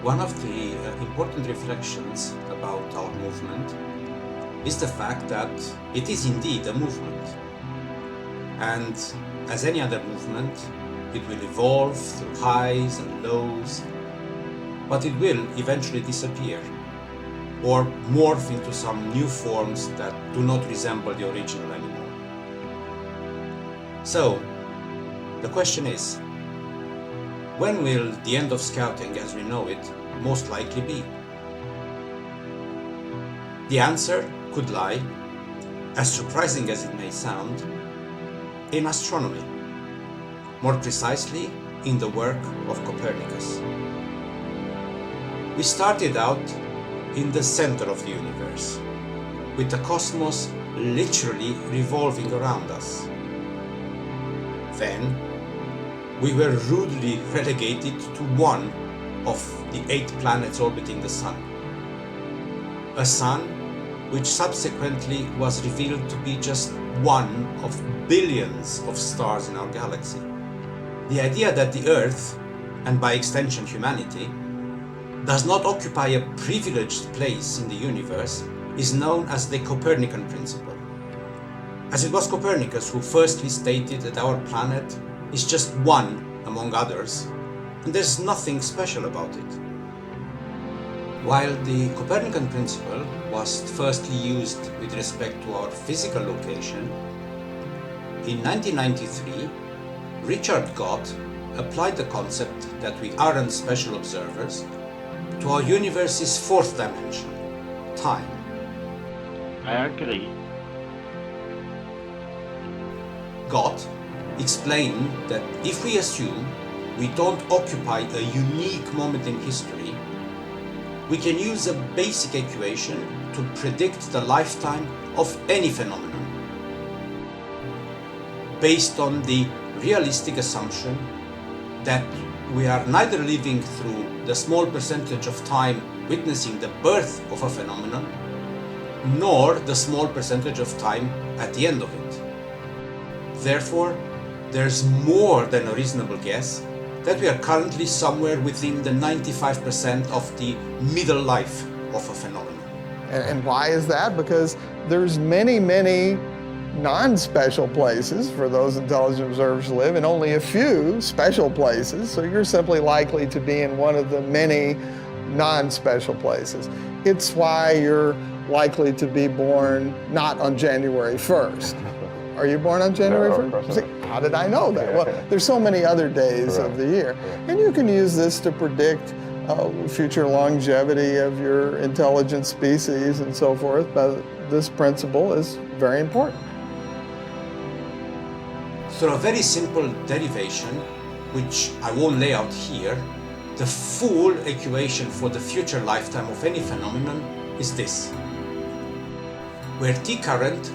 One of the important reflections about our movement is the fact that it is indeed a movement. And as any other movement, it will evolve through highs and lows, but it will eventually disappear or morph into some new forms that do not resemble the original anymore. So, the question is, when will the end of Scouting as we know it most likely be? The answer could lie, as surprising as it may sound, in astronomy, more precisely in the work of Copernicus. We started out in the center of the universe, with the cosmos literally revolving around us. Then, we were rudely relegated to one of the 8 planets orbiting the Sun. A sun which subsequently was revealed to be just one of billions of stars in our galaxy. The idea that the Earth, and by extension humanity, does not occupy a privileged place in the universe is known as the Copernican principle, as it was Copernicus who firstly stated that our planet is just one among others, and there's nothing special about it. While the Copernican principle was firstly used with respect to our physical location, in 1993, Richard Gott applied the concept that we aren't special observers to our universe's 4th dimension, time. I agree. Gott explained that if we assume we don't occupy a unique moment in history, we can use a basic equation to predict the lifetime of any phenomenon, based on the realistic assumption that we are neither living through the small percentage of time witnessing the birth of a phenomenon, nor the small percentage of time at the end of it. Therefore, there's more than a reasonable guess that we are currently somewhere within the 95% of the middle life of a phenomenon. And why is that? Because there's many non-special places for those intelligent observers to live, and only a few special places, so you're simply likely to be in one of the many non-special places. It's why you're likely to be born not on January 1st. Are you born on January 1st? See, how did I know that? Well, there's so many other days of the year. And you can use this to predict future longevity of your intelligent species and so forth, but this principle is very important. Through a very simple derivation, which I won't lay out here, the full equation for the future lifetime of any phenomenon is this, where T current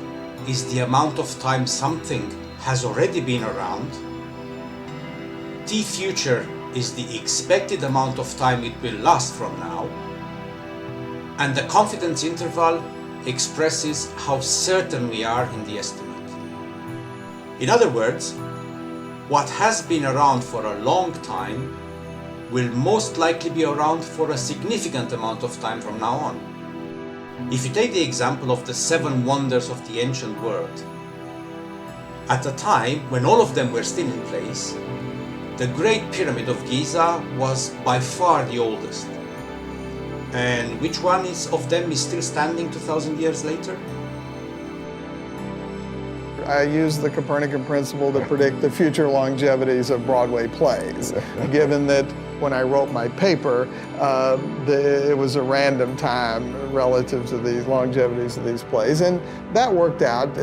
is the amount of time something has already been around, T future is the expected amount of time it will last from now, and the confidence interval expresses how certain we are in the estimate. In other words, what has been around for a long time will most likely be around for a significant amount of time from now on. If you take the example of the 7 wonders of the ancient world, at a time when all of them were still in place, the Great Pyramid of Giza was by far the oldest. And which one of them is still standing 2,000 years later? I use the Copernican principle to predict the future longevities of Broadway plays, given that when I wrote my paper, it was a random time relative to the longevities of these plays, and that worked out.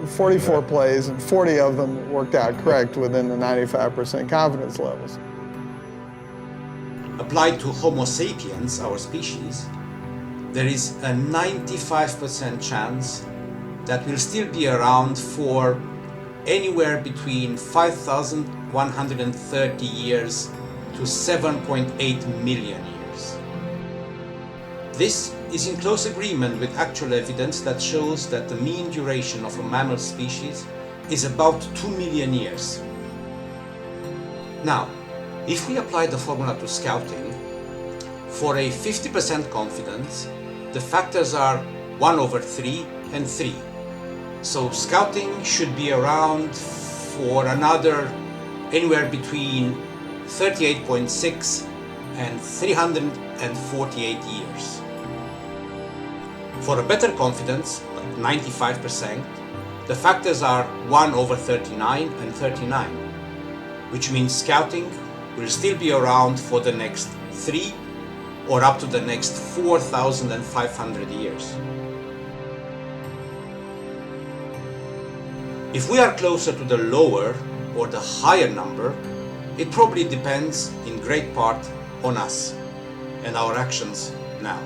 44 plays, and 40 of them worked out correct within the 95% confidence levels. Applied to Homo sapiens, our species, there is a 95% chance that will still be around for anywhere between 5,130 years to 7.8 million years. This is in close agreement with actual evidence that shows that the mean duration of a mammal species is about 2 million years. Now, if we apply the formula to Scouting, For a 50% confidence, the factors are 1/3 and 3. So scouting should be around for another anywhere between 38.6 and 348 years. For a better confidence, like 95%, the factors are 1/39 and 39, which means scouting will still be around for the next 3 or up to the next 4,500 years. If we are closer to the lower or the higher number, it probably depends in great part on us and our actions now.